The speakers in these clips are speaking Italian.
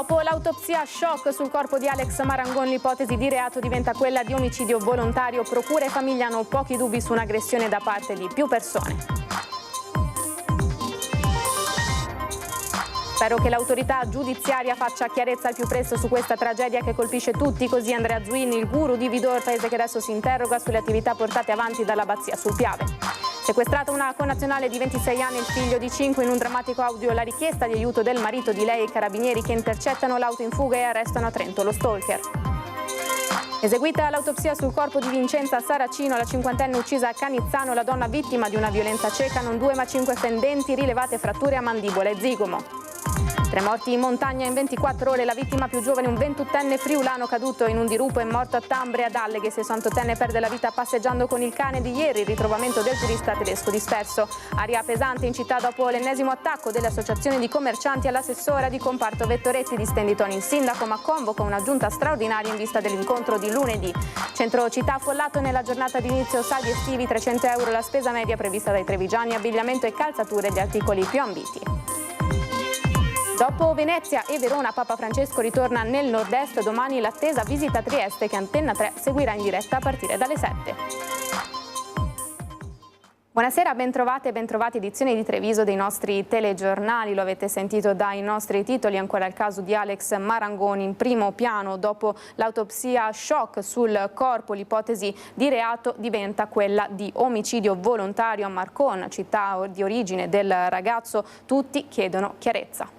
Dopo l'autopsia shock sul corpo di Alex Marangon, l'ipotesi di reato diventa quella di omicidio volontario. Procura e famiglia hanno pochi dubbi su un'aggressione da parte di più persone. Spero che l'autorità giudiziaria faccia chiarezza al più presto su questa tragedia che colpisce tutti, così Andrea Zuin, il guru di Vidor, paese che adesso si interroga sulle attività portate avanti dall'abbazia sul Piave. Sequestrata una connazionale di 26 anni e il figlio di 5, in un drammatico audio la richiesta di aiuto del marito di lei e i carabinieri che intercettano l'auto in fuga e arrestano a Trento lo stalker. Eseguita l'autopsia sul corpo di Vincenza Saracino, la cinquantenne uccisa a Canizzano, la donna vittima di una violenza cieca, non 2 ma 5 fendenti, rilevate fratture a mandibola e zigomo. 3 morti in montagna in 24 ore, la vittima più giovane un 28enne friulano caduto in un dirupo e morto a Tambre ad Alleghe, 68enne perde la vita passeggiando con il cane di ieri, il ritrovamento del turista tedesco disperso. Aria pesante in città dopo l'ennesimo attacco delle associazioni di commercianti all'assessora di comparto Vettoretti, di Stenditoni il sindaco, ma convoca una giunta straordinaria in vista dell'incontro di lunedì. Centro città affollato nella giornata di inizio saldi estivi, 300 euro la spesa media prevista dai trevigiani, abbigliamento e calzature gli articoli più ambiti. Dopo Venezia e Verona, Papa Francesco ritorna nel nord-est. Domani l'attesa visita a Trieste che Antenna 3 seguirà in diretta a partire dalle 7. Buonasera, bentrovate e bentrovati, edizione di Treviso dei nostri telegiornali. Lo avete sentito dai nostri titoli, ancora il caso di Alex Marangon in primo piano. Dopo l'autopsia shock sul corpo, l'ipotesi di reato diventa quella di omicidio volontario a Marcon, città di origine del ragazzo. Tutti chiedono chiarezza.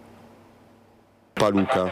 Luca.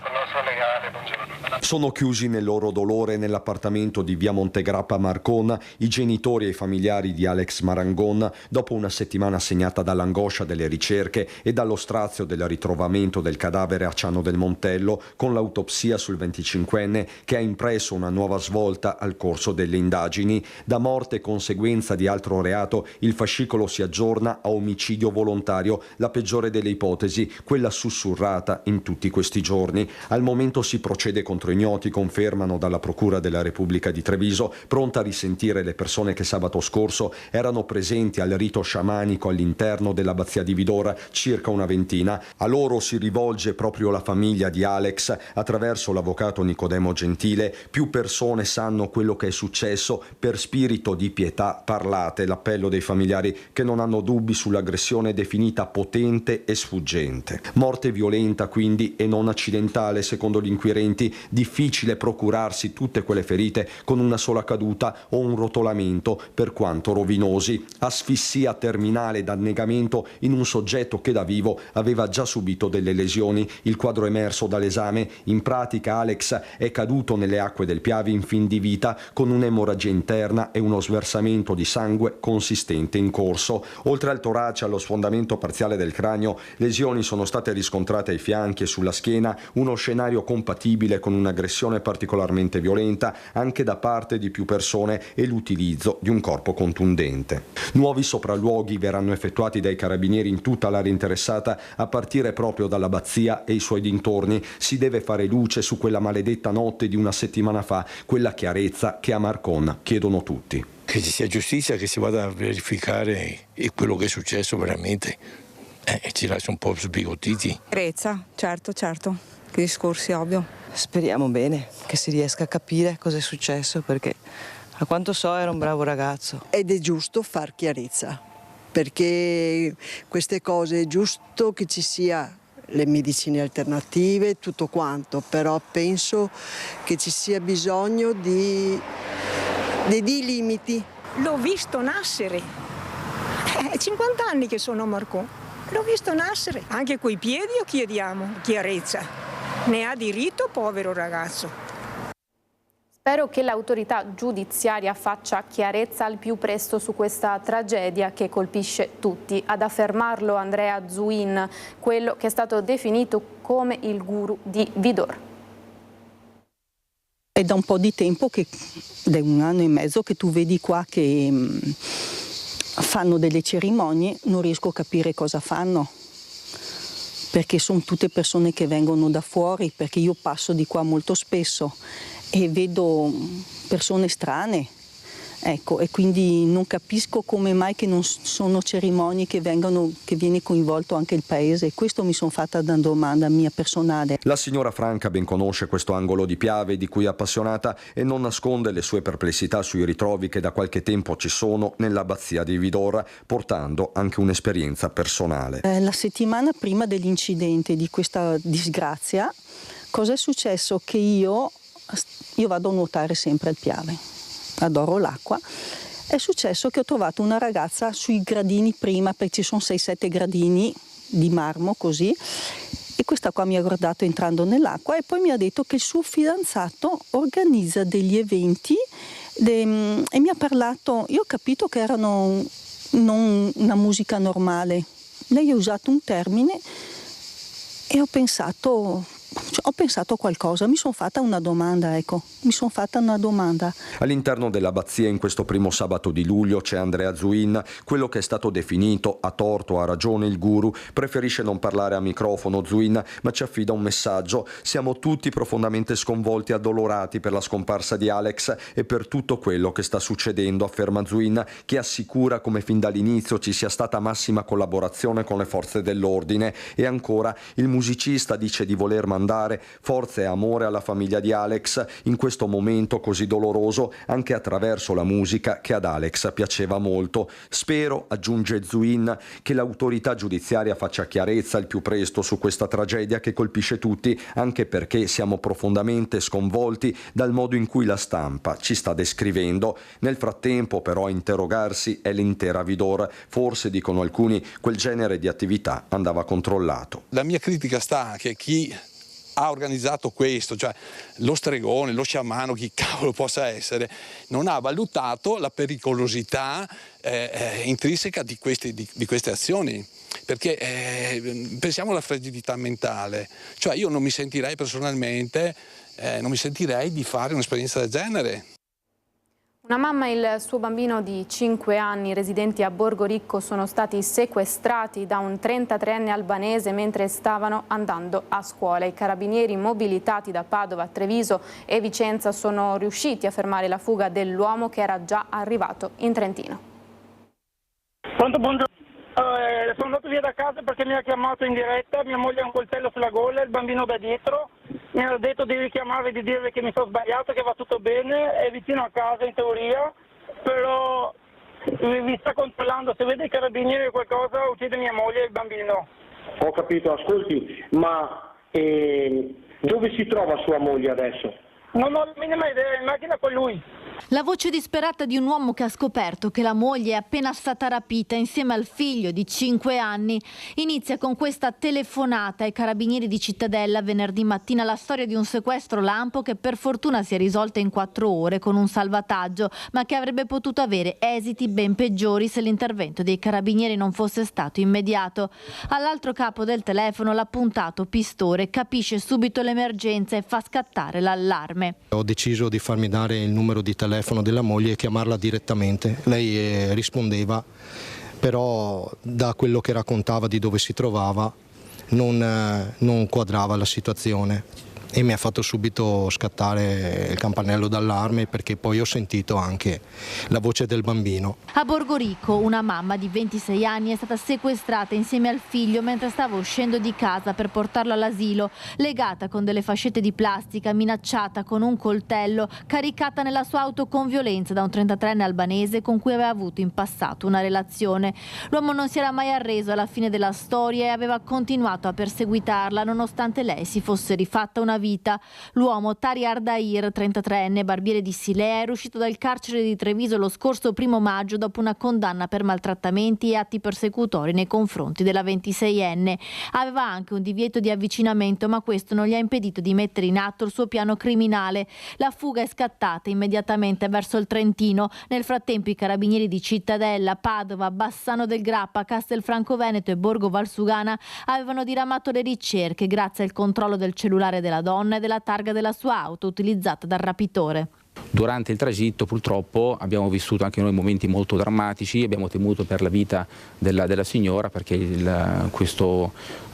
Sono chiusi nel loro dolore nell'appartamento di via Montegrappa a Marcon i genitori e i familiari di Alex Marangon dopo una settimana segnata dall'angoscia delle ricerche e dallo strazio del ritrovamento del cadavere a Ciano del Montello, con l'autopsia sul 25enne che ha impresso una nuova svolta al corso delle indagini. Da morte conseguenza di altro reato il fascicolo si aggiorna a omicidio volontario, la peggiore delle ipotesi, quella sussurrata in tutti questi giorni. Al momento si procede contro ignoti, confermano dalla Procura della Repubblica di Treviso, pronta a risentire le persone che sabato scorso erano presenti al rito sciamanico all'interno dell'abbazia di Vidor, circa una ventina. A loro si rivolge proprio la famiglia di Alex attraverso l'avvocato Nicodemo Gentile. Più persone sanno quello che è successo, per spirito di pietà parlate. L'appello dei familiari che non hanno dubbi sull'aggressione definita potente e sfuggente. Morte violenta quindi e non accidentale, secondo gli inquirenti. Difficile procurarsi tutte quelle ferite con una sola caduta o un rotolamento, per quanto rovinosi. Asfissia terminale d'annegamento in un soggetto che da vivo aveva già subito delle lesioni. Il quadro emerso dall'esame: in pratica Alex è caduto nelle acque del Piave in fin di vita con un'emorragia interna e uno sversamento di sangue consistente in corso. Oltre al torace e allo sfondamento parziale del cranio, lesioni sono state riscontrate ai fianchi e sulla schiena, uno scenario compatibile con un'aggressione particolarmente violenta anche da parte di più persone e l'utilizzo di un corpo contundente. Nuovi sopralluoghi verranno effettuati dai carabinieri in tutta l'area interessata a partire proprio dall'abbazia e i suoi dintorni. Si deve fare luce su quella maledetta notte di una settimana fa, quella chiarezza che a Marcon chiedono tutti. Che ci sia giustizia, che si vada a verificare quello che è successo veramente. Ci lascia un po' sbigottiti. Chiarezza, certo, che discorsi ovvio. Speriamo bene che si riesca a capire cosa è successo, perché a quanto so era un bravo ragazzo. Ed è giusto far chiarezza, perché queste cose è giusto che ci sia le medicine alternative, tutto quanto, però penso che ci sia bisogno di dei limiti. L'ho visto nascere, 50 anni che sono a Marcon. L'ho visto nascere. Anche coi piedi chiediamo chiarezza. Ne ha diritto, povero ragazzo. Spero che l'autorità giudiziaria faccia chiarezza al più presto su questa tragedia che colpisce tutti. Ad affermarlo Andrea Zuin, quello che è stato definito come il guru di Vidor. È da un po' di tempo, da 1 anno e mezzo, che tu vedi qua che fanno delle cerimonie, non riesco a capire cosa fanno, perché sono tutte persone che vengono da fuori, perché io passo di qua molto spesso e vedo persone strane, Ecco, e quindi non capisco come mai che non sono cerimonie che viene coinvolto anche il paese. Questo mi sono fatta una domanda mia personale. La signora Franca ben conosce questo angolo di Piave di cui è appassionata e non nasconde le sue perplessità sui ritrovi che da qualche tempo ci sono nell'abbazia di Vidor, portando anche un'esperienza personale. La settimana prima dell'incidente, di questa disgrazia, cosa è successo? Che io vado a nuotare sempre al Piave, adoro l'acqua. È successo che ho trovato una ragazza sui gradini prima, perché ci sono 6-7 gradini di marmo così, e questa qua mi ha guardato entrando nell'acqua e poi mi ha detto che il suo fidanzato organizza degli eventi e mi ha parlato. Io ho capito che erano non una musica normale. Lei ha usato un termine e ho pensato a qualcosa, mi sono fatta una domanda, All'interno dell'abbazia in questo primo sabato di luglio c'è Andrea Zuin, quello che è stato definito a torto o a ragione il guru. Preferisce non parlare a microfono Zuin, ma ci affida un messaggio. Siamo tutti profondamente sconvolti e addolorati per la scomparsa di Alex e per tutto quello che sta succedendo, afferma Zuin, che assicura come fin dall'inizio ci sia stata massima collaborazione con le forze dell'ordine. E ancora, il musicista dice di voler mandare forza e amore alla famiglia di Alex in questo momento così doloroso, anche attraverso la musica che ad Alex piaceva molto. Spero, aggiunge Zuin, che l'autorità giudiziaria faccia chiarezza al più presto su questa tragedia che colpisce tutti, anche perché siamo profondamente sconvolti dal modo in cui la stampa ci sta descrivendo. Nel frattempo però a interrogarsi è l'intera Vidor. Forse, dicono alcuni, quel genere di attività andava controllato. La mia critica sta che chi ha organizzato questo, cioè lo stregone, lo sciamano, chi cavolo possa essere, non ha valutato la pericolosità intrinseca di queste azioni. Perché pensiamo alla fragilità mentale, cioè io non mi sentirei personalmente, di fare un'esperienza del genere. Una mamma e il suo bambino di 5 anni residenti a Borgo Ricco sono stati sequestrati da un 33enne albanese mentre stavano andando a scuola. I carabinieri mobilitati da Padova, Treviso e Vicenza sono riusciti a fermare la fuga dell'uomo che era già arrivato in Trentino. Pronto, buongiorno. Sono andato via da casa perché mi ha chiamato in diretta, mia moglie ha un coltello sulla gola, il bambino da dietro, mi ha detto di richiamare e di dire che mi sono sbagliato, che va tutto bene, è vicino a casa in teoria, però vi sta controllando, se vede i carabinieri o qualcosa uccide mia moglie e il bambino. Ho capito, ascolti, ma dove si trova sua moglie adesso? Non ho la minima idea, è in macchina con lui. La voce disperata di un uomo che ha scoperto che la moglie è appena stata rapita insieme al figlio di 5 anni inizia con questa telefonata ai carabinieri di Cittadella venerdì mattina. La storia di un sequestro lampo che per fortuna si è risolta in 4 ore con un salvataggio, ma che avrebbe potuto avere esiti ben peggiori se l'intervento dei carabinieri non fosse stato immediato. All'altro capo del telefono l'appuntato Pistore capisce subito l'emergenza e fa scattare l'allarme. Ho deciso di farmi dare il numero di telefono della moglie e chiamarla direttamente. Lei rispondeva, però da quello che raccontava di dove si trovava non quadrava la situazione e mi ha fatto subito scattare il campanello d'allarme, perché poi ho sentito anche la voce del bambino. A Borgo Ricco una mamma di 26 anni è stata sequestrata insieme al figlio mentre stava uscendo di casa per portarlo all'asilo, legata con delle fascette di plastica, minacciata con un coltello, caricata nella sua auto con violenza da un 33enne albanese con cui aveva avuto in passato una relazione. L'uomo non si era mai arreso alla fine della storia e aveva continuato a perseguitarla nonostante lei si fosse rifatta una vita. L'uomo, Tari Ardair, 33enne, barbiere di Silea, era uscito dal carcere di Treviso lo scorso 1° maggio dopo una condanna per maltrattamenti e atti persecutori nei confronti della 26enne. Aveva anche un divieto di avvicinamento, ma questo non gli ha impedito di mettere in atto il suo piano criminale. La fuga è scattata immediatamente verso il Trentino. Nel frattempo i carabinieri di Cittadella, Padova, Bassano del Grappa, Castelfranco Veneto e Borgo Valsugana avevano diramato le ricerche grazie al controllo del cellulare della donna e della targa della sua auto utilizzata dal rapitore. Durante il tragitto purtroppo abbiamo vissuto anche noi momenti molto drammatici, abbiamo temuto per la vita della signora, perché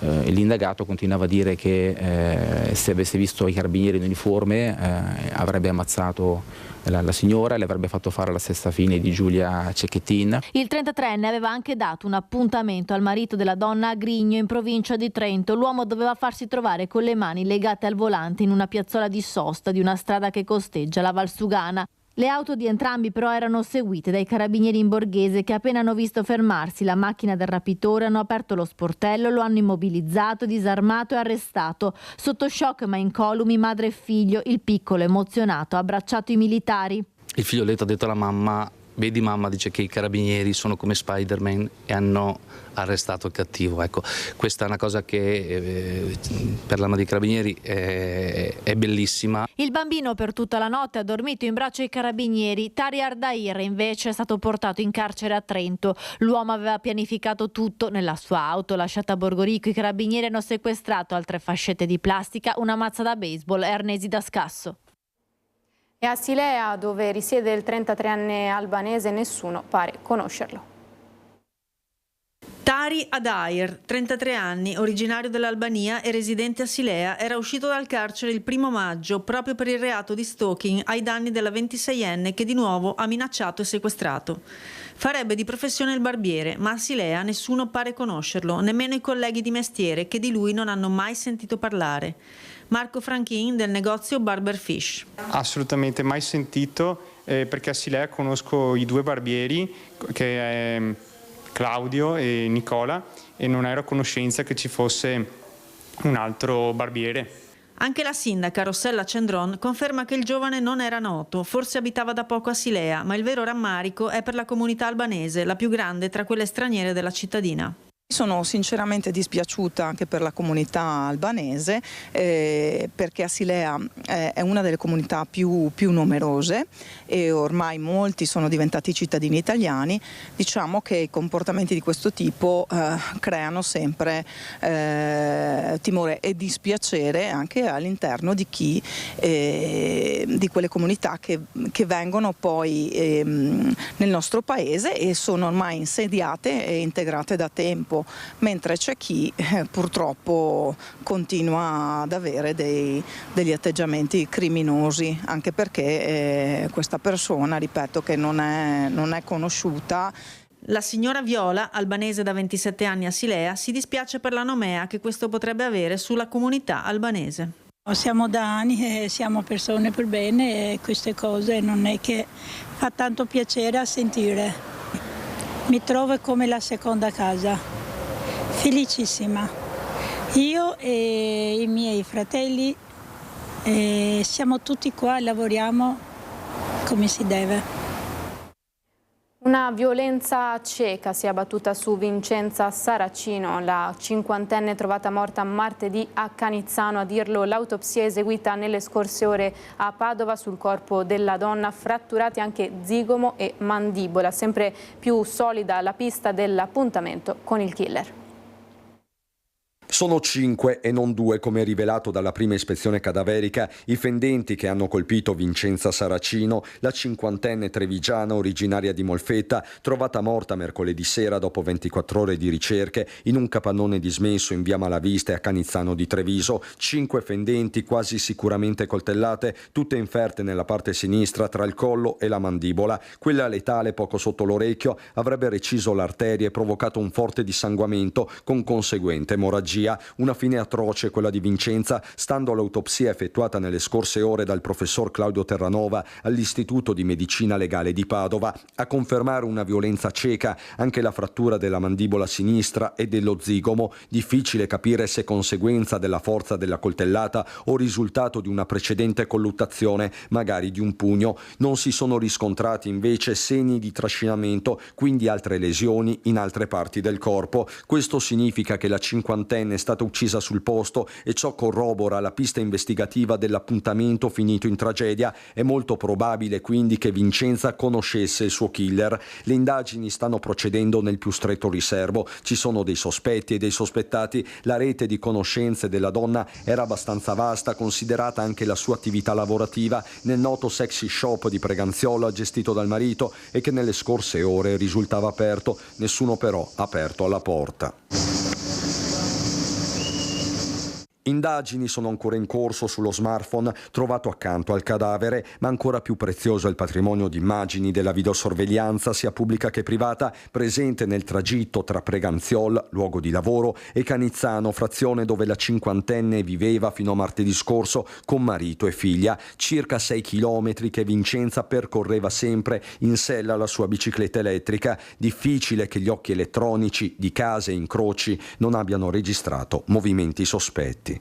l'indagato continuava a dire che se avesse visto i carabinieri in uniforme avrebbe ammazzato la signora e le avrebbe fatto fare la stessa fine di Giulia Cecchettin. Il 33enne aveva anche dato un appuntamento al marito della donna a Grigno, in provincia di Trento. L'uomo doveva farsi trovare con le mani legate al volante in una piazzola di sosta di una strada che costeggia la Valsugana. Le auto di entrambi però erano seguite dai carabinieri in borghese, che appena hanno visto fermarsi la macchina del rapitore hanno aperto lo sportello, lo hanno immobilizzato, disarmato e arrestato. Sotto shock ma incolumi madre e figlio, il piccolo emozionato ha abbracciato i militari. Il figlioletto ha detto alla mamma: vedi mamma, dice che i carabinieri sono come Spider-Man e hanno arrestato il cattivo. Ecco, questa è una cosa che per l'Arma dei Carabinieri è bellissima. Il bambino per tutta la notte ha dormito in braccio ai carabinieri. Tari Ardair invece è stato portato in carcere a Trento. L'uomo aveva pianificato tutto nella sua auto lasciata a Borgorico. I carabinieri hanno sequestrato altre fascette di plastica, una mazza da baseball e arnesi da scasso. E a Silea, dove risiede il 33enne albanese, nessuno pare conoscerlo. Tari Adair, 33 anni, originario dell'Albania e residente a Silea, era uscito dal carcere il 1° maggio proprio per il reato di stalking ai danni della 26enne che di nuovo ha minacciato e sequestrato. Farebbe di professione il barbiere, ma a Silea nessuno pare conoscerlo, nemmeno i colleghi di mestiere che di lui non hanno mai sentito parlare. Marco Franchin del negozio Barber Fish. Assolutamente mai sentito, perché a Silea conosco i 2 barbieri, che è Claudio e Nicola, e non ero a conoscenza che ci fosse un altro barbiere. Anche la sindaca Rossella Cendron conferma che il giovane non era noto, forse abitava da poco a Silea, ma il vero rammarico è per la comunità albanese, la più grande tra quelle straniere della cittadina. Sono sinceramente dispiaciuta anche per la comunità albanese, perché Asilea è una delle comunità più numerose e ormai molti sono diventati cittadini italiani. Diciamo che i comportamenti di questo tipo creano sempre timore e dispiacere anche all'interno di chi di quelle comunità che vengono poi nel nostro paese e sono ormai insediate e integrate da tempo. Mentre c'è chi purtroppo continua ad avere degli atteggiamenti criminosi, anche perché questa persona, ripeto, che non è conosciuta. La signora Viola, albanese da 27 anni a Silea, si dispiace per la nomea che questo potrebbe avere sulla comunità albanese. Siamo da anni e siamo persone per bene e queste cose non è che fa tanto piacere a sentire. Mi trovo come la seconda casa. Felicissima. Io e i miei fratelli siamo tutti qua e lavoriamo come si deve. Una violenza cieca si è abbattuta su Vincenza Saracino, la 50enne trovata morta martedì a Canizzano. A dirlo l'autopsia eseguita nelle scorse ore a Padova sul corpo della donna, fratturati anche zigomo e mandibola. Sempre più solida la pista dell'appuntamento con il killer. Sono 5 e non 2, come rivelato dalla prima ispezione cadaverica, i fendenti che hanno colpito Vincenza Saracino, la 50enne trevigiana originaria di Molfetta, trovata morta mercoledì sera dopo 24 ore di ricerche in un capannone dismesso in via Malavista a Canizzano di Treviso. 5 fendenti quasi sicuramente coltellate, tutte inferte nella parte sinistra tra il collo e la mandibola. Quella letale poco sotto l'orecchio avrebbe reciso l'arteria e provocato un forte dissanguamento con conseguente emorragia. Una fine atroce quella di Vincenza, stando all'autopsia effettuata nelle scorse ore dal professor Claudio Terranova all'Istituto di Medicina Legale di Padova. A confermare una violenza cieca anche la frattura della mandibola sinistra e dello zigomo, difficile capire se conseguenza della forza della coltellata o risultato di una precedente colluttazione, magari di un pugno. Non si sono riscontrati invece segni di trascinamento, quindi altre lesioni in altre parti del corpo. Questo significa che la 50enne giovane è stata uccisa sul posto e ciò corrobora la pista investigativa dell'appuntamento finito in tragedia. È molto probabile quindi che Vincenza conoscesse il suo killer. Le indagini stanno procedendo nel più stretto riservo. Ci sono dei sospetti e dei sospettati. La rete di conoscenze della donna era abbastanza vasta, considerata anche la sua attività lavorativa nel noto sexy shop di Preganziola gestito dal marito e che nelle scorse ore risultava aperto. Nessuno però ha aperto alla porta. Indagini sono ancora in corso sullo smartphone trovato accanto al cadavere, ma ancora più prezioso è il patrimonio di immagini della videosorveglianza, sia pubblica che privata, presente nel tragitto tra Preganziol, luogo di lavoro, e Canizzano, frazione dove la cinquantenne viveva fino a martedì scorso con marito e figlia. Circa 6 chilometri che Vincenza percorreva sempre in sella alla sua bicicletta elettrica. Difficile che gli occhi elettronici di case e incroci non abbiano registrato movimenti sospetti.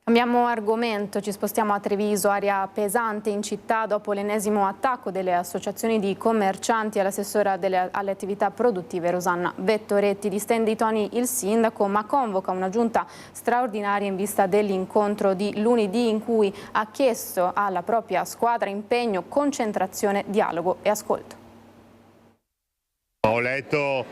Cambiamo argomento, ci spostiamo a Treviso, area pesante in città dopo l'ennesimo attacco delle associazioni di commercianti all'assessora alle attività produttive Rosanna Vettoretti. Distende i toni il sindaco, ma convoca una giunta straordinaria in vista dell'incontro di lunedì in cui ha chiesto alla propria squadra impegno, concentrazione, dialogo e ascolto. Ho letto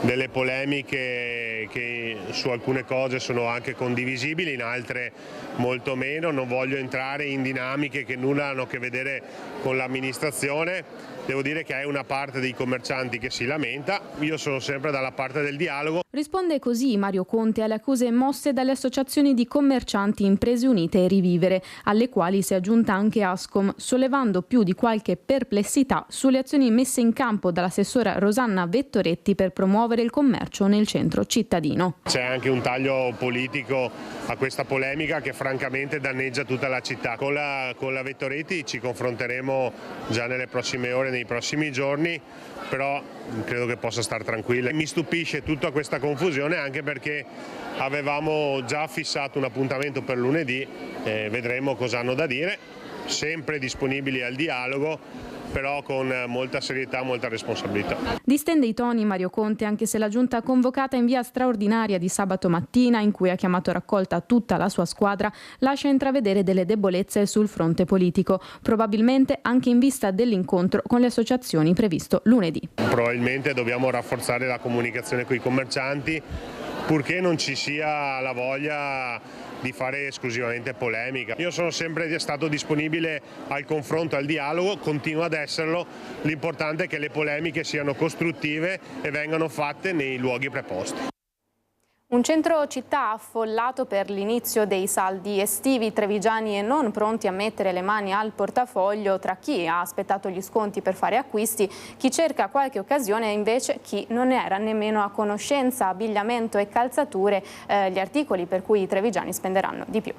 delle polemiche che su alcune cose sono anche condivisibili, in altre molto meno. Non voglio entrare in dinamiche che nulla hanno a che vedere con l'amministrazione. Devo dire che è una parte dei commercianti che si lamenta, io sono sempre dalla parte del dialogo. Risponde così Mario Conte alle accuse mosse dalle associazioni di commercianti Imprese Unite e Rivivere, alle quali si è aggiunta anche Ascom, sollevando più di qualche perplessità sulle azioni messe in campo dall'assessora Rosanna Vettoretti per promuovere il commercio nel centro cittadino. C'è anche un taglio politico a questa polemica che francamente danneggia tutta la città. Con la Vettoretti ci confronteremo già nelle prossime ore, nei prossimi giorni, però credo che possa stare tranquilla. Mi stupisce tutta questa confusione anche perché avevamo già fissato un appuntamento per lunedì, vedremo cosa hanno da dire, sempre disponibili al dialogo, però con molta serietà, molta responsabilità. Distende i toni Mario Conte anche se la giunta convocata in via straordinaria di sabato mattina, in cui ha chiamato a raccolta tutta la sua squadra, lascia intravedere delle debolezze sul fronte politico, probabilmente anche in vista dell'incontro con le associazioni previsto lunedì. Probabilmente dobbiamo rafforzare la comunicazione con i commercianti, purché non ci sia la voglia di fare esclusivamente polemica. Io sono sempre stato disponibile al confronto, al dialogo, continuo ad esserlo, l'importante è che le polemiche siano costruttive e vengano fatte nei luoghi preposti. Un centro città affollato per l'inizio dei saldi estivi, trevigiani e non pronti a mettere le mani al portafoglio tra chi ha aspettato gli sconti per fare acquisti, chi cerca qualche occasione e invece chi non ne era nemmeno a conoscenza. Abbigliamento e calzature, gli articoli per cui i trevigiani spenderanno di più.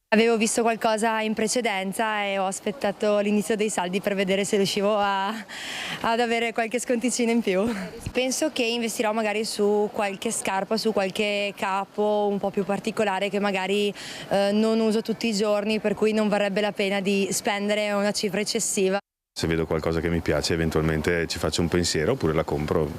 Avevo visto qualcosa in precedenza e ho aspettato l'inizio dei saldi per vedere se riuscivo ad avere qualche sconticino in più. Penso che investirò magari su qualche scarpa, su qualche capo un po' più particolare che magari non uso tutti i giorni, per cui non varrebbe la pena di spendere una cifra eccessiva. Se vedo qualcosa che mi piace eventualmente ci faccio un pensiero oppure la compro,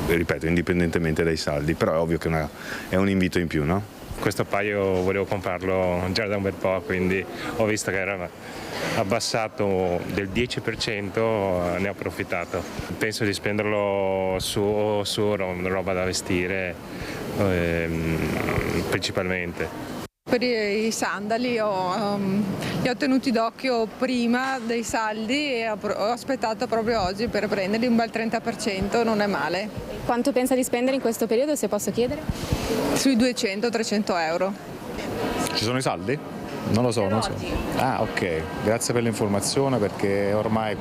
ripeto, indipendentemente dai saldi, però è ovvio che è un invito in più, no? Questo paio volevo comprarlo già da un bel po', quindi ho visto che era abbassato del 10%, ne ho approfittato. Penso di spenderlo su roba da vestire principalmente. Per i sandali li ho tenuti d'occhio prima dei saldi e ho aspettato proprio oggi per prenderli, un bel 30%, non è male. Quanto pensa di spendere in questo periodo, se posso chiedere? Sui 200-300 euro. Ci sono i saldi? Non lo so, non so. Ah, ok, grazie per l'informazione perché ormai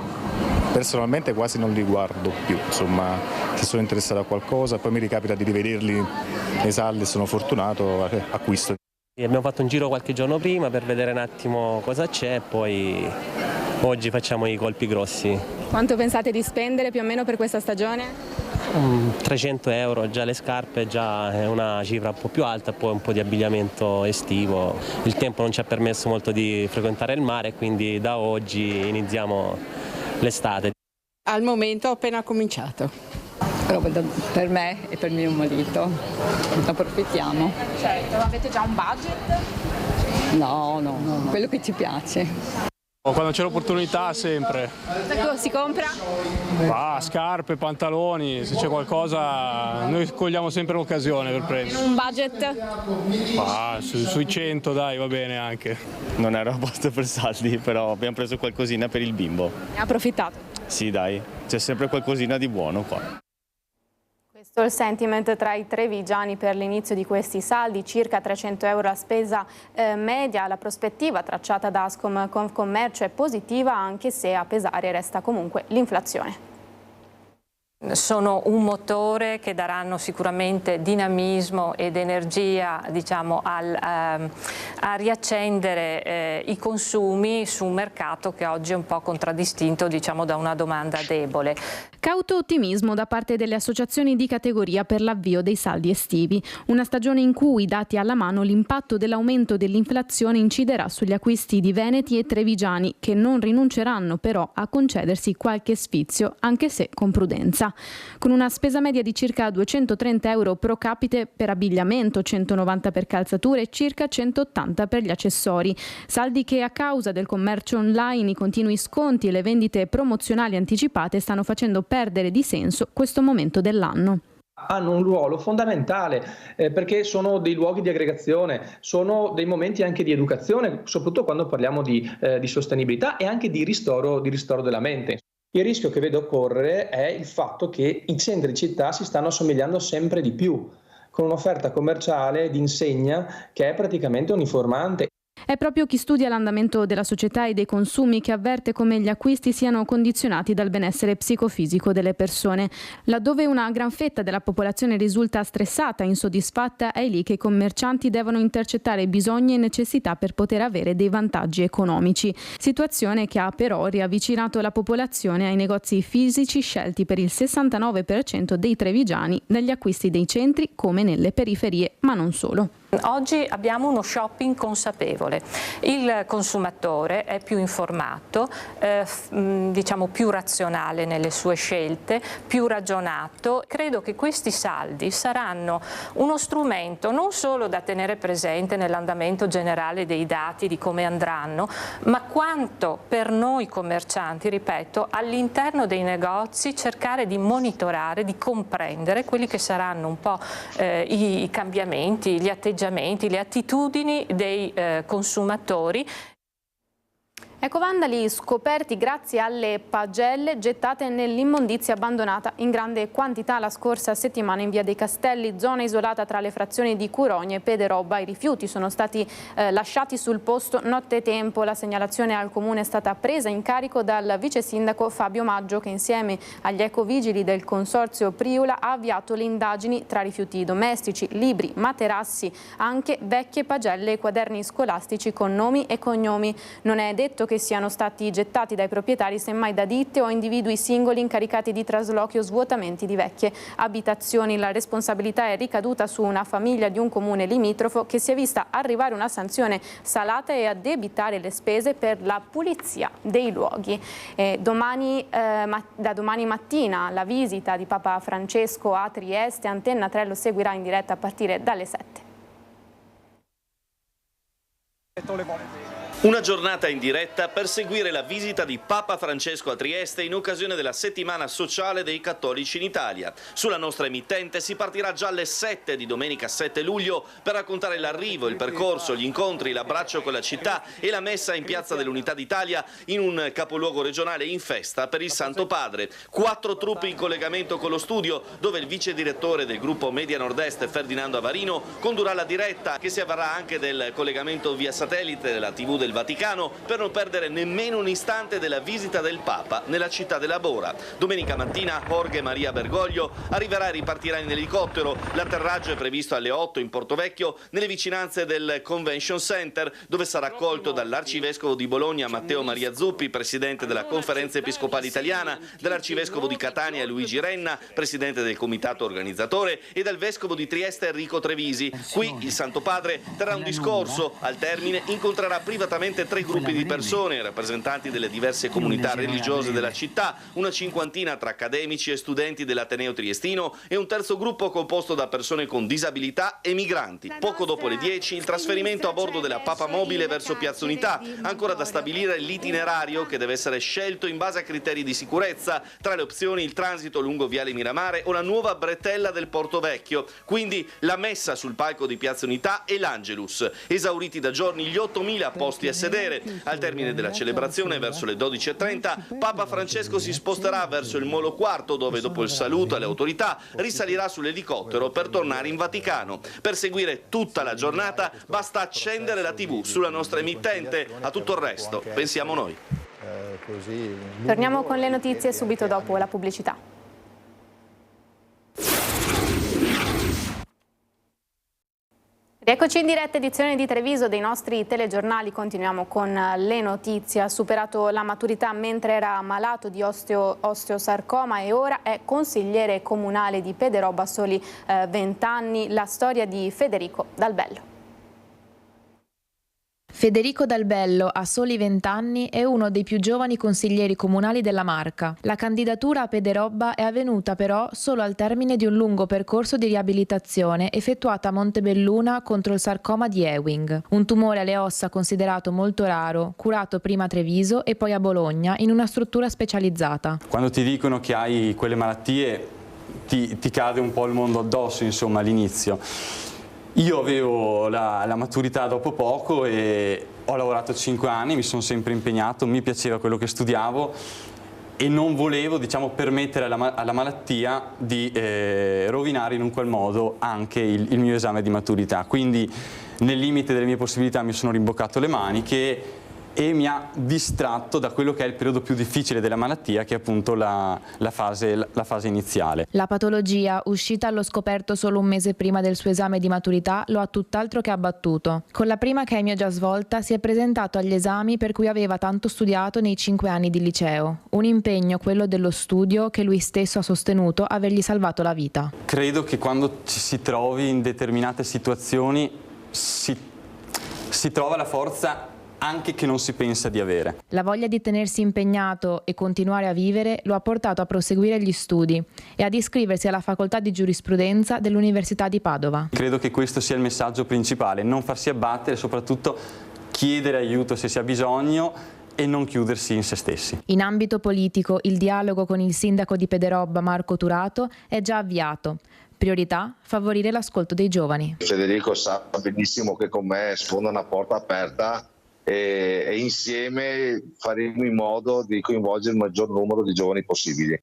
personalmente quasi non li guardo più, insomma, se sono interessato a qualcosa poi mi ricapita di rivederli nei saldi, sono fortunato, acquisto. Abbiamo fatto un giro qualche giorno prima per vedere un attimo cosa c'è, poi oggi facciamo i colpi grossi. Quanto pensate di spendere più o meno per questa stagione? 300 euro, già le scarpe già è una cifra un po' più alta, poi un po' di abbigliamento estivo. Il tempo non ci ha permesso molto di frequentare il mare, quindi da oggi iniziamo l'estate. Al momento ho appena cominciato. però per me e per mio marito approfittiamo. Certo, avete già un budget? No, quello che ci piace. Quando c'è l'opportunità sempre. Cosa si compra? Scarpe, pantaloni, se c'è qualcosa noi cogliamo sempre l'occasione per prendere. Un budget? Sui 100 dai, va bene anche. Non ero a posto per saldi, però abbiamo preso qualcosina per il bimbo. Ne ha approfittato? Sì dai, c'è sempre qualcosina di buono qua. Questo è il sentiment tra i trevigiani per l'inizio di questi saldi, circa 300 euro la spesa media. La prospettiva tracciata da Ascom Confcommercio è positiva, anche se a pesare resta comunque l'inflazione. Sono un motore che daranno sicuramente dinamismo ed energia, diciamo, a riaccendere i consumi su un mercato che oggi è un po' contraddistinto, diciamo, da una domanda debole. Cauto ottimismo da parte delle associazioni di categoria per l'avvio dei saldi estivi, una stagione in cui, dati alla mano, l'impatto dell'aumento dell'inflazione inciderà sugli acquisti di veneti e trevigiani, che non rinunceranno però a concedersi qualche sfizio, anche se con prudenza. Con una spesa media di circa 230 euro pro capite per abbigliamento, 190 per calzature e circa 180 per gli accessori. Saldi che, a causa del commercio online, i continui sconti e le vendite promozionali anticipate, stanno facendo perdere di senso questo momento dell'anno. Hanno un ruolo fondamentale perché sono dei luoghi di aggregazione, sono dei momenti anche di educazione, soprattutto quando parliamo di sostenibilità e anche di ristoro della mente. Il rischio che vedo correre è il fatto che i centri città si stanno assomigliando sempre di più, con un'offerta commerciale di insegna che è praticamente uniformante. È proprio chi studia l'andamento della società e dei consumi che avverte come gli acquisti siano condizionati dal benessere psicofisico delle persone. Laddove una gran fetta della popolazione risulta stressata e insoddisfatta, è lì che i commercianti devono intercettare bisogni e necessità per poter avere dei vantaggi economici. Situazione che ha però riavvicinato la popolazione ai negozi fisici scelti per il 69% dei trevigiani negli acquisti dei centri come nelle periferie, ma non solo. Oggi abbiamo uno shopping consapevole, il consumatore è più informato, diciamo più razionale nelle sue scelte, più ragionato. Credo che questi saldi saranno uno strumento non solo da tenere presente nell'andamento generale dei dati di come andranno, ma quanto per noi commercianti, ripeto, all'interno dei negozi cercare di monitorare, di comprendere quelli che saranno un po' i cambiamenti, gli atteggiamenti, le attitudini dei consumatori. Ecovandali scoperti grazie alle pagelle gettate nell'immondizia abbandonata in grande quantità la scorsa settimana in via dei Castelli, zona isolata tra le frazioni di Curogne e Pederobba. I rifiuti sono stati lasciati sul posto nottetempo. La segnalazione al comune è stata presa in carico dal vice sindaco Fabio Maggio, che insieme agli ecovigili del consorzio Priula ha avviato le indagini tra rifiuti domestici, libri, materassi, anche vecchie pagelle e quaderni scolastici con nomi e cognomi. Non è detto che siano stati gettati dai proprietari, semmai da ditte o individui singoli incaricati di traslochi o svuotamenti di vecchie abitazioni. La responsabilità è ricaduta su una famiglia di un comune limitrofo che si è vista arrivare una sanzione salata e addebitare le spese per la pulizia dei luoghi. Da domani mattina la visita di Papa Francesco a Trieste. Antenna 3 lo seguirà in diretta a partire dalle 7. Una giornata in diretta per seguire la visita di Papa Francesco a Trieste in occasione della settimana sociale dei cattolici in Italia. Sulla nostra emittente si partirà già alle 7 di domenica 7 luglio per raccontare l'arrivo, il percorso, gli incontri, l'abbraccio con la città e la messa in Piazza dell'Unità d'Italia in un capoluogo regionale in festa per il Santo Padre. 4 truppe in collegamento con lo studio, dove il vice direttore del gruppo Media Nord-Est Ferdinando Avarino condurrà la diretta, che si avvarrà anche del collegamento via satellite della TV del Vaticano per non perdere nemmeno un istante della visita del Papa nella città della Bora. Domenica mattina Jorge Maria Bergoglio arriverà e ripartirà in elicottero. L'atterraggio è previsto alle 8 in Portovecchio, nelle vicinanze del Convention Center, dove sarà accolto dall'arcivescovo di Bologna Matteo Maria Zuppi, presidente della Conferenza Episcopale Italiana, dall'arcivescovo di Catania Luigi Renna, presidente del comitato organizzatore, e dal vescovo di Trieste Enrico Trevisi. Qui il Santo Padre terrà un discorso. Al termine incontrerà privatamente rispettivamente 3 gruppi di persone, rappresentanti delle diverse comunità religiose della città, una cinquantina tra accademici e studenti dell'Ateneo Triestino e un terzo gruppo composto da persone con disabilità e migranti. Poco dopo le 10 il trasferimento a bordo della Papa Mobile verso Piazza Unità, ancora da stabilire l'itinerario che deve essere scelto in base a criteri di sicurezza, tra le opzioni il transito lungo Viale Miramare o la nuova bretella del Porto Vecchio, quindi la messa sul palco di Piazza Unità e l'Angelus. Esauriti da giorni gli 8.000 posti a sedere. Al termine della celebrazione, verso le 12.30, Papa Francesco si sposterà verso il Molo IV, dove dopo il saluto alle autorità risalirà sull'elicottero per tornare in Vaticano. Per seguire tutta la giornata basta accendere la TV sulla nostra emittente, a tutto il resto pensiamo noi. Torniamo con le notizie subito dopo la pubblicità. Rieccoci in diretta edizione di Treviso dei nostri telegiornali, continuiamo con le notizie. Ha superato la maturità mentre era malato di osteosarcoma e ora è consigliere comunale di Pederobba a soli 20 anni. La storia di Federico Dal Bello. Federico Dal Bello, a soli 20 anni, è uno dei più giovani consiglieri comunali della Marca. La candidatura a Pederobba è avvenuta però solo al termine di un lungo percorso di riabilitazione effettuata a Montebelluna contro il sarcoma di Ewing, un tumore alle ossa considerato molto raro, curato prima a Treviso e poi a Bologna in una struttura specializzata. Quando ti dicono che hai quelle malattie ti cade un po' il mondo addosso, insomma, all'inizio. Io avevo la maturità dopo poco e ho lavorato 5 anni, mi sono sempre impegnato, mi piaceva quello che studiavo e non volevo, diciamo, permettere alla malattia di rovinare in un qual modo anche il mio esame di maturità. Quindi nel limite delle mie possibilità mi sono rimboccato le maniche e mi ha distratto da quello che è il periodo più difficile della malattia, che è appunto la fase iniziale. La patologia, uscita allo scoperto solo un mese prima del suo esame di maturità, lo ha tutt'altro che abbattuto. Con la prima chemio già svolta si è presentato agli esami per cui aveva tanto studiato nei 5 anni di liceo. Un impegno, quello dello studio, che lui stesso ha sostenuto avergli salvato la vita. Credo che quando ci si trovi in determinate situazioni si trova la forza anche che non si pensa di avere. La voglia di tenersi impegnato e continuare a vivere lo ha portato a proseguire gli studi e ad iscriversi alla facoltà di giurisprudenza dell'Università di Padova. Credo che questo sia il messaggio principale, non farsi abbattere, soprattutto chiedere aiuto se si ha bisogno e non chiudersi in se stessi. In ambito politico il dialogo con il sindaco di Pederobba, Marco Turato, è già avviato. Priorità: favorire l'ascolto dei giovani. Federico sa benissimo che con me sfonda una porta aperta e insieme faremo in modo di coinvolgere il maggior numero di giovani possibili.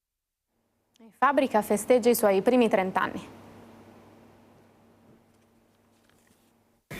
Fabbrica festeggia i suoi primi 30 anni.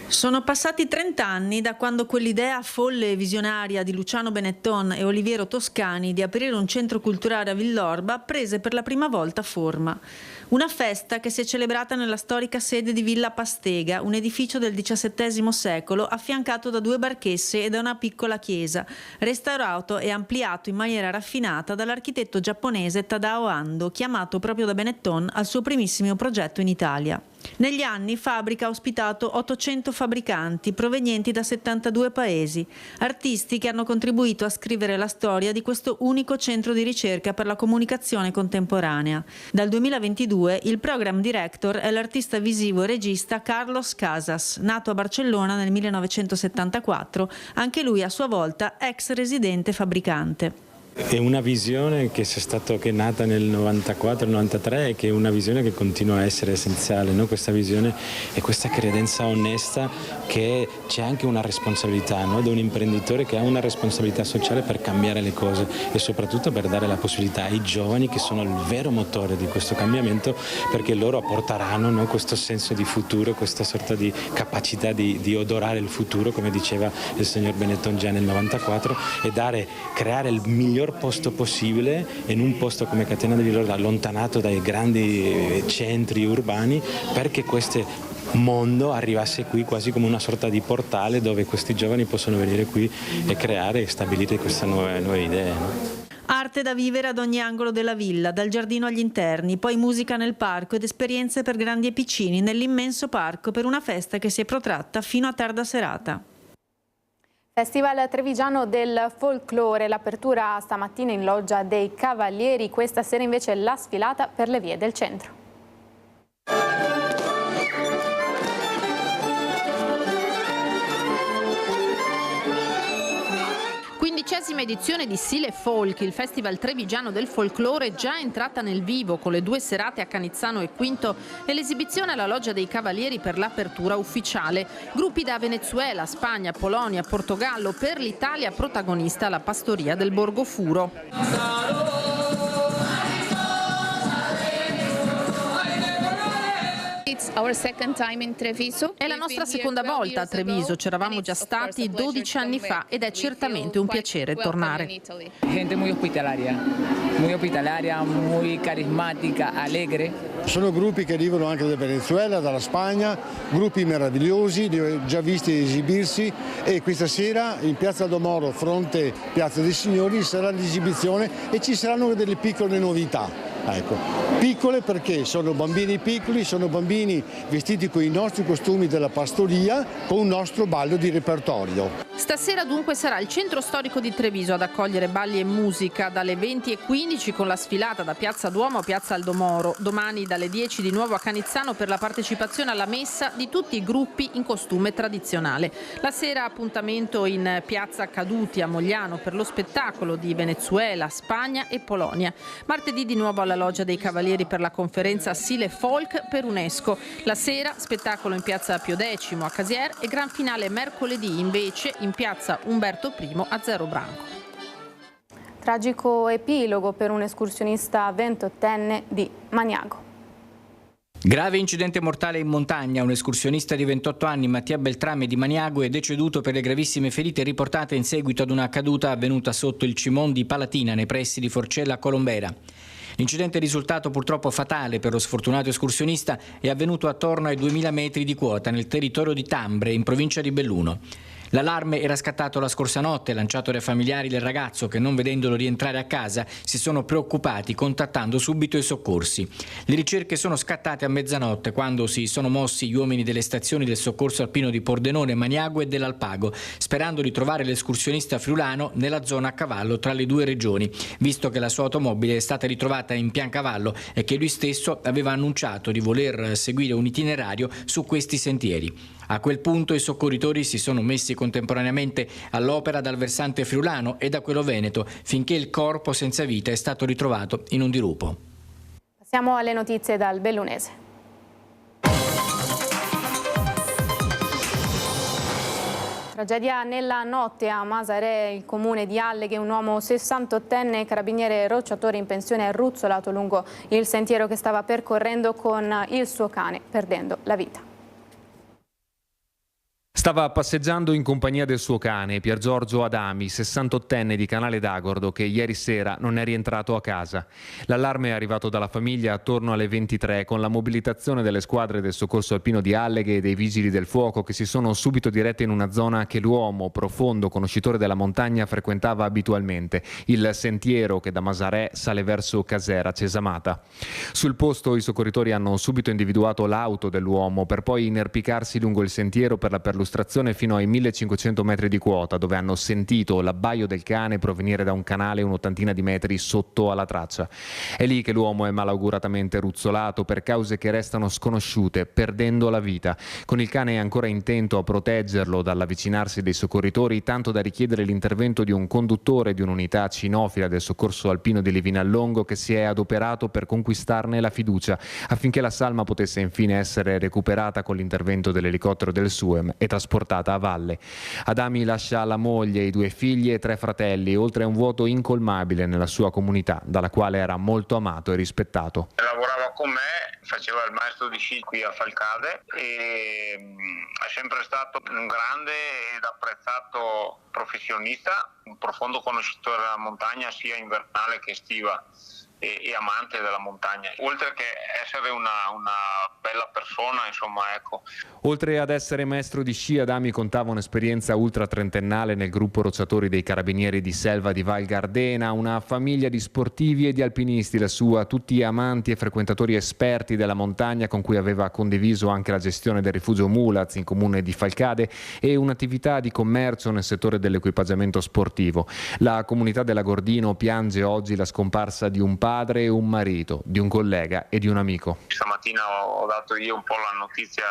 Sono passati 30 anni da quando quell'idea folle e visionaria di Luciano Benetton e Oliviero Toscani di aprire un centro culturale a Villorba prese per la prima volta forma. Una festa che si è celebrata nella storica sede di Villa Pastega, un edificio del XVII secolo affiancato da 2 barchesse e da una piccola chiesa, restaurato e ampliato in maniera raffinata dall'architetto giapponese Tadao Ando, chiamato proprio da Benetton al suo primissimo progetto in Italia. Negli anni Fabbrica ha ospitato 800 fabbricanti provenienti da 72 paesi, artisti che hanno contribuito a scrivere la storia di questo unico centro di ricerca per la comunicazione contemporanea. Dal 2022 il program director è l'artista visivo e regista Carlos Casas, nato a Barcellona nel 1974, anche lui a sua volta ex residente fabbricante. È una visione che è nata nel 94-93 e che è una visione che continua a essere essenziale, no? Questa visione e questa credenza onesta che c'è anche una responsabilità, no? Da un imprenditore che ha una responsabilità sociale per cambiare le cose e soprattutto per dare la possibilità ai giovani, che sono il vero motore di questo cambiamento, perché loro apporteranno, no? Questo senso di futuro, questa sorta di capacità di odorare il futuro, come diceva il signor Benetton già nel 94, e creare il miglior posto possibile in un posto come Catena di Villorba, allontanato dai grandi centri urbani, perché questo mondo arrivasse qui quasi come una sorta di portale dove questi giovani possono venire qui e creare e stabilire queste nuove idee, no? Arte da vivere ad ogni angolo della villa, dal giardino agli interni, poi musica nel parco ed esperienze per grandi e piccini nell'immenso parco per una festa che si è protratta fino a tarda serata. Festival Trevigiano del Folklore, l'apertura stamattina in loggia dei Cavalieri, questa sera invece la sfilata per le vie del centro. Quindicesima edizione di Sile Folk, il Festival Trevigiano del Folklore, già entrata nel vivo con le 2 serate a Canizzano e Quinto e l'esibizione alla Loggia dei Cavalieri per l'apertura ufficiale. Gruppi da Venezuela, Spagna, Polonia, Portogallo, per l'Italia protagonista la Pastoria del Borgofuro. È la nostra seconda volta a Treviso, c'eravamo già stati 12 anni fa ed è certamente un piacere tornare. Gente muy hospitalaria, muy carismatica, allegre. Sono gruppi che arrivano anche dal Venezuela, dalla Spagna, gruppi meravigliosi, li ho già visti esibirsi e questa sera in Piazza Domoro, fronte Piazza dei Signori, sarà l'esibizione e ci saranno delle piccole novità. Ecco, piccole perché sono bambini piccoli, sono bambini vestiti con i nostri costumi della pastoria, con un nostro ballo di repertorio. Stasera dunque sarà il centro storico di Treviso ad accogliere balli e musica dalle 20:15 con la sfilata da Piazza Duomo a Piazza Aldomoro. Domani dalle 10 di nuovo a Canizzano per la partecipazione alla messa di tutti i gruppi in costume tradizionale. La sera appuntamento in Piazza Caduti a Mogliano per lo spettacolo di Venezuela, Spagna e Polonia. Martedì di nuovo alla Loggia dei Cavalieri per la conferenza Sile Folk per UNESCO. La sera spettacolo in Piazza Pio X a Casier e gran finale mercoledì invece in Piazza Umberto I a Zero Branco. Tragico epilogo per un escursionista 28enne di Maniago. Grave incidente mortale in montagna. Un escursionista di 28 anni, Mattia Beltrame di Maniago, è deceduto per le gravissime ferite riportate in seguito ad una caduta avvenuta sotto il Cimon di Palatina, nei pressi di Forcella Colombera. L'incidente è risultato purtroppo fatale per lo sfortunato escursionista, è avvenuto attorno ai 2000 metri di quota nel territorio di Tambre, in provincia di Belluno. L'allarme era scattato la scorsa notte, lanciato dai familiari del ragazzo che, non vedendolo rientrare a casa, si sono preoccupati contattando subito i soccorsi. Le ricerche sono scattate a mezzanotte quando si sono mossi gli uomini delle stazioni del soccorso alpino di Pordenone, Maniago e dell'Alpago, sperando di trovare l'escursionista friulano nella zona a cavallo tra le due regioni, visto che la sua automobile è stata ritrovata in Piancavallo e che lui stesso aveva annunciato di voler seguire un itinerario su questi sentieri. A quel punto i soccorritori si sono messi contemporaneamente all'opera dal versante friulano e da quello veneto, finché il corpo senza vita è stato ritrovato in un dirupo. Passiamo alle notizie dal bellunese. Tragedia nella notte a Masarè, il comune di Alleghe. Un uomo 68enne, carabiniere rocciatore in pensione, è ruzzolato lungo il sentiero che stava percorrendo con il suo cane, perdendo la vita. Stava passeggiando in compagnia del suo cane, Pier Giorgio Adami, 68enne di Canale d'Agordo, che ieri sera non è rientrato a casa. L'allarme è arrivato dalla famiglia attorno alle 23, con la mobilitazione delle squadre del soccorso alpino di Alleghe e dei vigili del fuoco, che si sono subito dirette in una zona che l'uomo, profondo conoscitore della montagna, frequentava abitualmente, il sentiero che da Masarè sale verso Casera, Cesamata. Sul posto i soccorritori hanno subito individuato l'auto dell'uomo, per poi inerpicarsi lungo il sentiero per la perlustrazione fino ai 1500 metri di quota, dove hanno sentito l'abbaio del cane provenire da un canale un'ottantina di metri sotto alla traccia. È lì che l'uomo è malauguratamente ruzzolato per cause che restano sconosciute, perdendo la vita. Con il cane ancora intento a proteggerlo dall'avvicinarsi dei soccorritori, tanto da richiedere l'intervento di un conduttore di un'unità cinofila del soccorso alpino di Livinallongo, che si è adoperato per conquistarne la fiducia affinché la salma potesse infine essere recuperata con l'intervento dell'elicottero del SUEM e trasportata a valle. Adami lascia la moglie, i 2 figli e 3 fratelli, oltre a un vuoto incolmabile nella sua comunità, dalla quale era molto amato e rispettato. Lavorava con me, faceva il maestro di sci qui a Falcade e è sempre stato un grande ed apprezzato professionista, un profondo conoscitore della montagna sia invernale che estiva. e amante della montagna, oltre che essere una bella persona, insomma, ecco. Oltre ad essere maestro di sci, Adami contava un'esperienza ultra trentennale nel gruppo rocciatori dei Carabinieri di Selva di Val Gardena, una famiglia di sportivi e di alpinisti la sua, tutti amanti e frequentatori esperti della montagna, con cui aveva condiviso anche la gestione del rifugio Mulaz in comune di Falcade e un'attività di commercio nel settore dell'equipaggiamento sportivo. La comunità dell'Agordino piange oggi la scomparsa di un padre e un marito, di un collega e di un amico. Stamattina ho dato io un po' la notizia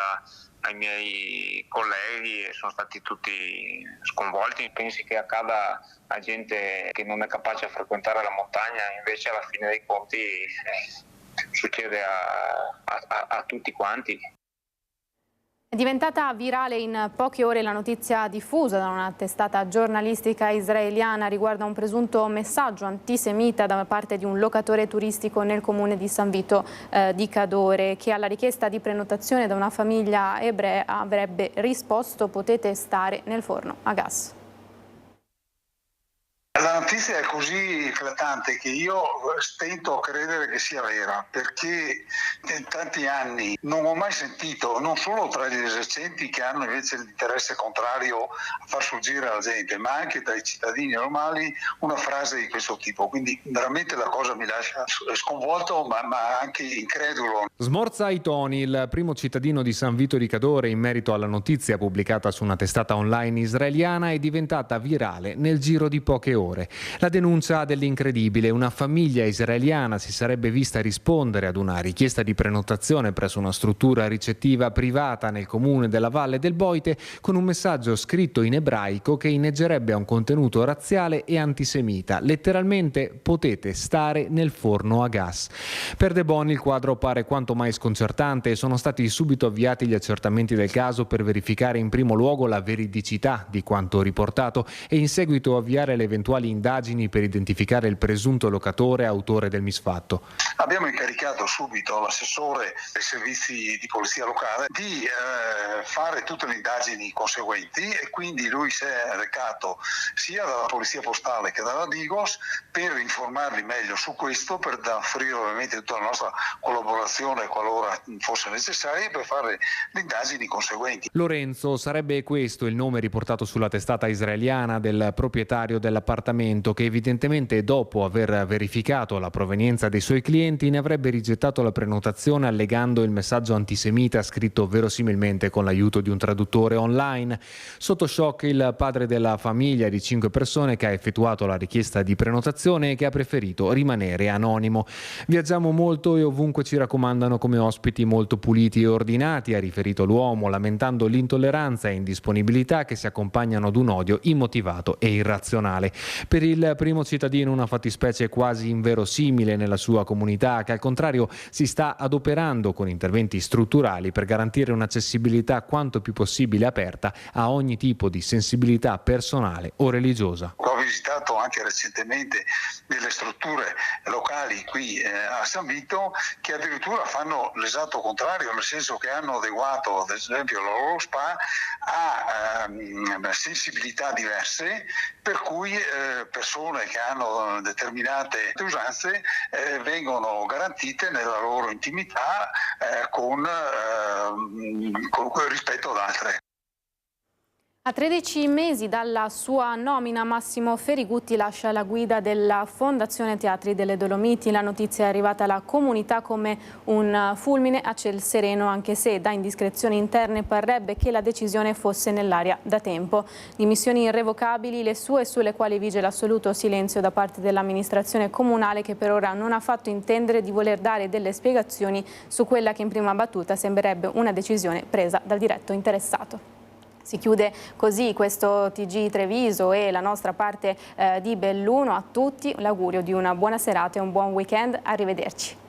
ai miei colleghi e sono stati tutti sconvolti. Pensi che accada a gente che non è capace a frequentare la montagna, invece alla fine dei conti succede a tutti quanti. È diventata virale in poche ore la notizia diffusa da una testata giornalistica israeliana riguardo a un presunto messaggio antisemita da parte di un locatore turistico nel comune di San Vito di Cadore, che alla richiesta di prenotazione da una famiglia ebrea avrebbe risposto: potete stare nel forno a gas. La notizia è così eclatante che io stento a credere che sia vera, perché in tanti anni non ho mai sentito, non solo tra gli esercenti che hanno invece l'interesse contrario a far sfuggire la gente, ma anche tra i cittadini normali, una frase di questo tipo. Quindi veramente la cosa mi lascia sconvolto ma anche incredulo. Smorza i toni, il primo cittadino di San Vito di Cadore, in merito alla notizia pubblicata su una testata online israeliana, è diventata virale nel giro di poche ore. La denuncia dell'incredibile: una famiglia israeliana si sarebbe vista rispondere ad una richiesta di prenotazione presso una struttura ricettiva privata nel comune della Valle del Boite con un messaggio scritto in ebraico che inneggerebbe a un contenuto razziale e antisemita, letteralmente: potete stare nel forno a gas. Per De Bon il quadro pare quanto mai sconcertante e sono stati subito avviati gli accertamenti del caso per verificare in primo luogo la veridicità di quanto riportato e in seguito avviare le eventuali indagini per identificare il presunto locatore autore del misfatto. Abbiamo incaricato subito l'assessore dei servizi di polizia locale di fare tutte le indagini conseguenti, e quindi lui si è recato sia dalla polizia postale che dalla Digos per informarli meglio su questo, per offrire ovviamente tutta la nostra collaborazione qualora fosse necessario, per fare le indagini conseguenti. Lorenzo, sarebbe questo il nome riportato sulla testata israeliana del proprietario dell'appartamento, che evidentemente, dopo aver verificato la provenienza dei suoi clienti, ne avrebbe rigettato la prenotazione allegando il messaggio antisemita scritto verosimilmente con l'aiuto di un traduttore online. Sotto shock il padre della famiglia di 5 persone che ha effettuato la richiesta di prenotazione e che ha preferito rimanere anonimo. Viaggiamo molto e ovunque ci raccomandano come ospiti molto puliti e ordinati, ha riferito l'uomo, lamentando l'intolleranza e indisponibilità che si accompagnano ad un odio immotivato e irrazionale. Per il primo cittadino una fattispecie quasi inverosimile nella sua comunità, che al contrario si sta adoperando con interventi strutturali per garantire un'accessibilità quanto più possibile aperta a ogni tipo di sensibilità personale o religiosa. Ho visitato anche recentemente delle strutture locali qui a San Vito che addirittura fanno l'esatto contrario, nel senso che hanno adeguato ad esempio la loro spa a sensibilità diverse, per cui persone che hanno determinate usanze vengono garantite nella loro intimità con rispetto ad altre. A 13 mesi dalla sua nomina, Massimo Ferigutti lascia la guida della Fondazione Teatri delle Dolomiti. La notizia è arrivata alla comunità come un fulmine a ciel sereno, anche se da indiscrezioni interne parrebbe che la decisione fosse nell'aria da tempo. Dimissioni irrevocabili le sue, sulle quali vige l'assoluto silenzio da parte dell'amministrazione comunale, che per ora non ha fatto intendere di voler dare delle spiegazioni su quella che in prima battuta sembrerebbe una decisione presa dal diretto interessato. Si chiude così questo TG Treviso e la nostra parte di Belluno. A tutti l'augurio di una buona serata e un buon weekend. Arrivederci.